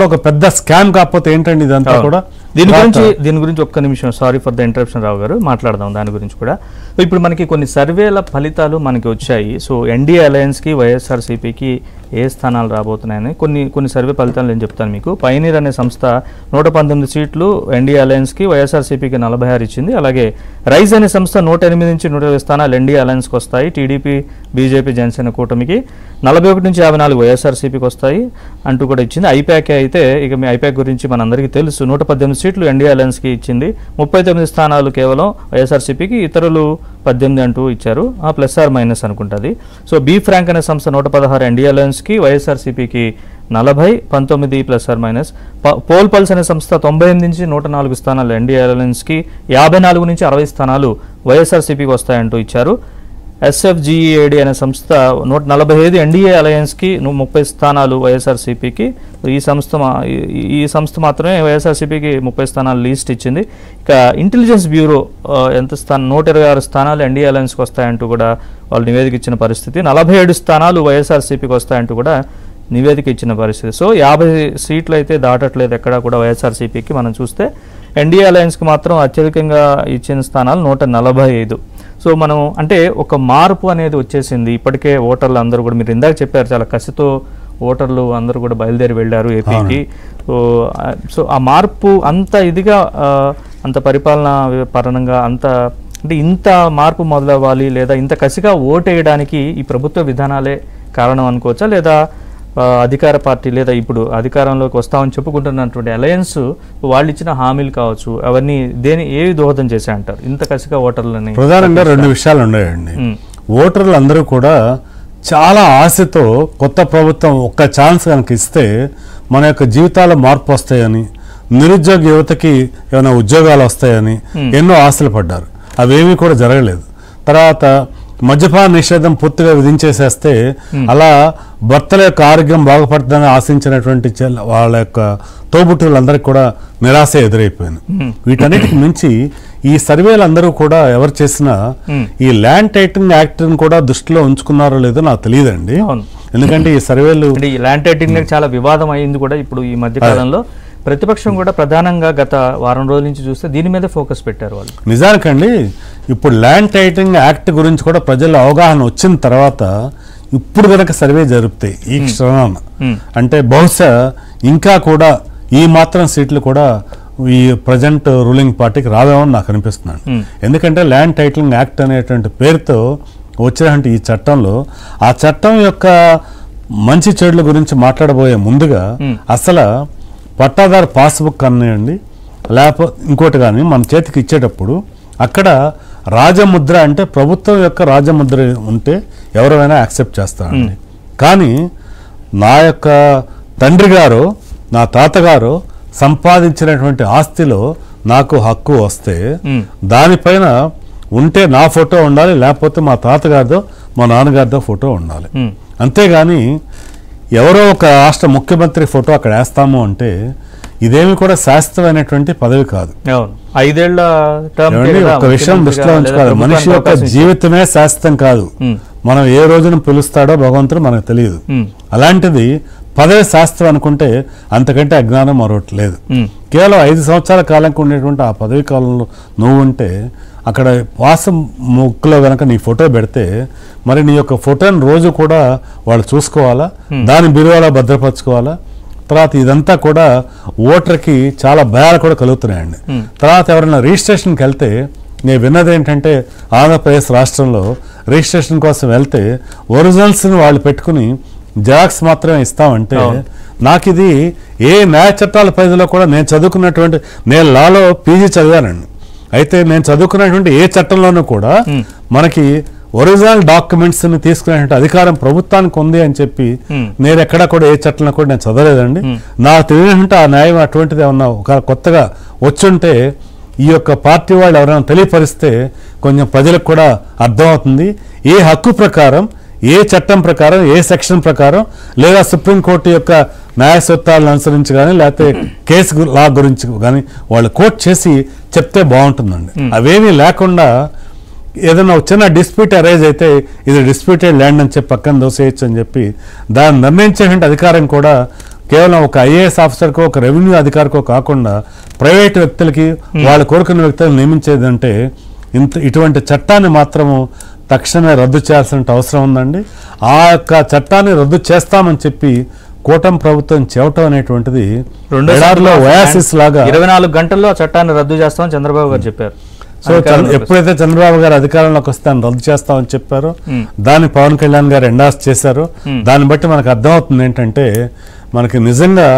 ఒక పెద్ద స్కామ్ కాకపోతే ఏంటండి ఇదంతా కూడా. దీని గురించి ఒక్క నిమిషం, సారీ ఫర్ ద ఇంటరప్షన్ రావు గారు, మాట్లాడదాం దాని గురించి కూడా. ఇప్పుడు మనకి కొన్ని సర్వేల ఫలితాలు మనకి వచ్చాయి. సో ఎన్డీఏ అలయన్స్కి వైఎస్ఆర్సీపీకి ఏ స్థానాలు రాబోతున్నాయని కొన్ని సర్వే ఫలితాలు నేను చెప్తాను మీకు. పైనీర్ అనే సంస్థ 119 సీట్లు ఎన్డీఏ అలయన్స్కి, వైఎస్ఆర్సీపీకి 46 ఇచ్చింది. అలాగే రైజ్ అనే సంస్థ 108 నుంచి 120 స్థానాలు ఎన్డీఏ అలయన్స్కి వస్తాయి. టీడీపీ, బీజేపీ, జనసేన కూటమికి 41 నుంచి 54 వైఎస్ఆర్సీపీకి వస్తాయి అంటూ కూడా ఇచ్చింది. ఐప్యాక్ అయితే ఇక మీ ఐప్యాక్ గురించి మనందరికీ తెలుసు, 118 సీట్లు ఎన్డీఏ అలయన్స్కి ఇచ్చింది. 39 స్థానాలు కేవలం వైఎస్ఆర్సీపీకి, ఇతరులు 18 అంటూ ఇచ్చారు. ప్లస్ ఆర్ మైనస్ అనుకుంటుంది. సో బీ ఫ్రాంక్ అనే సంస్థ 116 ఎన్డీఏ అలయన్స్కి, వైఎస్ఆర్సీపీకి 40, 19 plus or minus. Poll Pulse అనే సంస్థ 98 నుంచి 104 స్థానాలు ఎన్డీఏ అలయన్స్కి, 54 నుంచి 60 స్థానాలు వైఎస్ఆర్సీపీకి వస్తాయంటూ ఇచ్చారు. ఎస్ఎఫ్జిఏడి అనే సంస్థ 145 ఎన్డీఏ అలయన్స్కి, 30 స్థానాలు వైఎస్ఆర్సీపీకి. ఈ సంస్థ మాత్రమే వైఎస్ఆర్సీపీకి 30 స్థానాలు లీస్ట్ ఇచ్చింది. ఇక ఇంటెలిజెన్స్ బ్యూరో 126 స్థానాలు ఎన్డీఏ అలయన్స్కి వస్తాయంటూ కూడా వాళ్ళు నివేదిక ఇచ్చిన పరిస్థితి. 47 స్థానాలు వైఎస్ఆర్సీపీకి వస్తాయంటూ కూడా నివేదిక ఇచ్చిన పరిస్థితి. సో 50 సీట్లు అయితే దాటట్లేదు ఎక్కడా కూడా వైఎస్ఆర్సీపీకి. మనం చూస్తే ఎన్డీఏ అలయన్స్కి మాత్రం అత్యధికంగా ఇచ్చిన స్థానాలు 145. సో మనం అంటే ఒక మార్పు అనేది వచ్చేసింది. ఇప్పటికే ఓటర్లు అందరూ కూడా, మీరు ఇందాక చెప్పారు, చాలా కసితో ఓటర్లు అందరూ కూడా బయలుదేరి వెళ్ళారు ఏపీకి. సో ఆ మార్పు అంత ఇదిగా, అంత పరిపాలన పరంగా అంత అంటే ఇంత మార్పు మొదలవ్వాలి లేదా ఇంత కసిగా ఓటేయడానికి ఈ ప్రభుత్వ విధానాలే కారణం అనుకోవచ్చా, లేదా అధికార పార్టీ లేదా ఇప్పుడు అధికారంలోకి వస్తామని చెప్పుకుంటున్నటువంటి అలయన్స్ వాళ్ళు ఇచ్చిన హామీలు కావచ్చు, అవన్నీ ఏవి దోహదం చేశాయంటారు ఇంత కసిగా ఓటర్లని? ప్రధానంగా 2 విషయాలు ఉన్నాయండి. ఓటర్లు అందరూ కూడా చాలా ఆశతో కొత్త ప్రభుత్వం ఒక్క ఛాన్స్ కనుక ఇస్తే మన యొక్క జీవితాల మార్పు వస్తాయని, నిరుద్యోగ యువతకి ఏమైనా ఉద్యోగాలు వస్తాయని ఎన్నో ఆశలు పడ్డారు. అవేమీ కూడా జరగలేదు. తర్వాత మద్యపాన నిషేధం పూర్తిగా విధించేసేస్తే అలా భర్తల యొక్క ఆరోగ్యం బాగుపడుతుందని ఆశించినటువంటి వాళ్ళ యొక్క తోబుట్టువులందరికీ కూడా నిరాశ ఎదురైపోయింది. వీటన్నిటికి మించి ఈ సర్వేలు అందరూ కూడా ఎవరు చేసినా ఈ ల్యాండ్ టైటిలింగ్ యాక్ట్ని కూడా దృష్టిలో ఉంచుకున్నారో లేదో నాకు తెలియదండి. ఎందుకంటే ఈ సర్వేలు ల్యాండ్ టైటిలింగ్ చాలా వివాదం అయింది కూడా ఇప్పుడు ఈ మధ్యకాలంలో. ప్రతిపక్షం కూడా ప్రధానంగా గత వారం రోజుల నుంచి చూస్తే దీని మీద ఫోకస్ పెట్టారు వాళ్ళు. నిజానికండి ఇప్పుడు ల్యాండ్ టైటిలింగ్ యాక్ట్ గురించి కూడా ప్రజల అవగాహన వచ్చిన తర్వాత ఇప్పుడు కనుక సర్వే జరుపుతాయి ఈ క్షణాన, అంటే బహుశా ఇంకా కూడా ఈ మాత్రం సీట్లు కూడా ఈ ప్రజెంట్ రూలింగ్ పార్టీకి రావేమో నాకు అనిపిస్తున్నాను. ఎందుకంటే ల్యాండ్ టైటిలింగ్ యాక్ట్ అనేటువంటి పేరుతో వచ్చినటువంటి ఈ చట్టంలో ఆ చట్టం యొక్క మంచి చెడుల గురించి మాట్లాడబోయే ముందుగా అసలు పట్టాదారు పాస్బుక్ అన్నాయండి లేకపోతే ఇంకోటి కానీ మన చేతికి ఇచ్చేటప్పుడు అక్కడ రాజముద్ర అంటే ప్రభుత్వం యొక్క రాజముద్ర ఉంటే ఎవరైనా యాక్సెప్ట్ చేస్తారండి. కానీ నా యొక్క తండ్రి గారు నా తాతగారు సంపాదించినటువంటి ఆస్తిలో నాకు హక్కు వస్తే దానిపైన ఉంటే నా ఫోటో ఉండాలి, లేకపోతే మా తాతగారిదో మా నాన్నగారిదో ఫోటో ఉండాలి. అంతేగాని ఎవరో ఒక రాష్ట్ర ముఖ్యమంత్రి ఫోటో అక్కడ వేస్తాము అంటే ఇదేమి కూడా శాశ్వతమైనటువంటి పదవి కాదు. 5 ఏళ్ల ఒక విషయం దృష్టిలో ఉంచుకోవాలి, మనిషి యొక్క జీవితమే శాశ్వతం కాదు. మనం ఏ రోజున పిలుస్తాడో భగవంతుడు మనకు తెలియదు. అలాంటిది పదవి శాస్త్రం అనుకుంటే అంతకంటే అజ్ఞానం మరొకటి లేదు. కేవలం 5 సంవత్సరాల కాలంకి ఉండేటువంటి ఆ పదవి కాలంలో నువ్వు ఉంటే అక్కడ వాసం ముక్కులో కనుక నీ ఫోటో పెడితే మరి నీ యొక్క ఫోటోని రోజు కూడా వాళ్ళు చూసుకోవాలా, దాని బిరువాలా భద్రపరచుకోవాలా. తర్వాత ఇదంతా కూడా ఓటర్కి చాలా భయాలు కూడా కలుగుతున్నాయండి. తర్వాత ఎవరైనా రిజిస్ట్రేషన్కి వెళ్తే నేను విన్నది ఏంటంటే ఆంధ్రప్రదేశ్ రాష్ట్రంలో రిజిస్ట్రేషన్ కోసం వెళ్తే ఒరిజినల్స్ని వాళ్ళు పెట్టుకుని జిరాక్స్ మాత్రమే ఇస్తామంటే నాకు ఇది ఏ న్యాయ చట్టాల పరిధిలో కూడా నేను లాలో పీజీ చదివానండి. అయితే నేను చదువుకున్నటువంటి ఏ చట్టంలోనూ కూడా మనకి ఒరిజినల్ డాక్యుమెంట్స్ని తీసుకునేటువంటి అధికారం ప్రభుత్వానికి ఉంది అని చెప్పి నేను ఎక్కడా కూడా ఏ చట్టంలో కూడా నేను చదవలేదండి. నాకు తెలియనంటే ఆ న్యాయం అటువంటిది ఏమన్నా ఒక కొత్తగా వచ్చుంటే ఈ యొక్క పార్టీ వాళ్ళు ఎవరైనా తెలియపరిస్తే కొంచెం ప్రజలకు కూడా అర్థమవుతుంది. ఏ హక్కు ప్రకారం, ఏ చట్టం ప్రకారం, ఏ సెక్షన్ ప్రకారం, లేదా సుప్రీంకోర్టు యొక్క న్యాయ సూత్రాలను అనుసరించి కానీ లేకపోతే కేసు లా గురించి కానీ వాళ్ళు కోట్ చేసి చెప్తే బాగుంటుందండి. అవేమీ లేకుండా ఏదైనా చిన్న డిస్ప్యూట్ అరైజ్ అయితే ఇది డిస్ప్యూటెడ్ ల్యాండ్ అని చెప్పి పక్కన దోసేయచ్చు అని చెప్పి దాన్ని నిర్ణయించేటువంటి అధికారం కూడా కేవలం ఒక ఐఏఎస్ ఆఫీసర్కో ఒక రెవెన్యూ అధికారికో కాకుండా ప్రైవేట్ వ్యక్తులకి వాళ్ళు కోరుకున్న వ్యక్తులను నియమించేదంటే ఇటువంటి చట్టాన్ని మాత్రము తక్షణమే రద్దు చేయాల్సిన అవసరం ఉందండి. ఆ యొక్క చట్టాన్ని రద్దు చేస్తామని చెప్పి కూటమి ప్రభుత్వం చేయటం అనేటువంటిది ఓయాసిస్ లాగా 24 గంటల్లో చట్టాన్ని రద్దు చేస్తామని చంద్రబాబు గారు చెప్పారు. సో ఎప్పుడైతే చంద్రబాబు గారు అధికారంలోకి వస్తాను రద్దు చేస్తామని చెప్పారో దాన్ని పవన్ కళ్యాణ్ గారు ఎండార్స్ చేశారు. దాన్ని బట్టి మనకు అర్థమవుతుంది ఏంటంటే మనకి నిజంగా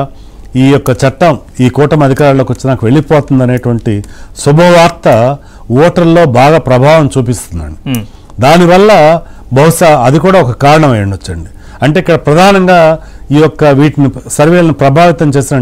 ఈ యొక్క చట్టం ఈ కూటమి అధికారంలోకి వచ్చినాక వెళ్ళిపోతుంది అనేటువంటి శుభవార్త ఓటర్లో బాగా ప్రభావం చూపిస్తుందండి. దానివల్ల బహుశా అది కూడా ఒక కారణం అయి ఉండొచ్చండి. అంటే ఇక్కడ ప్రధానంగా ఈ యొక్క వీటిని సర్వేలను ప్రభావితం చేసిన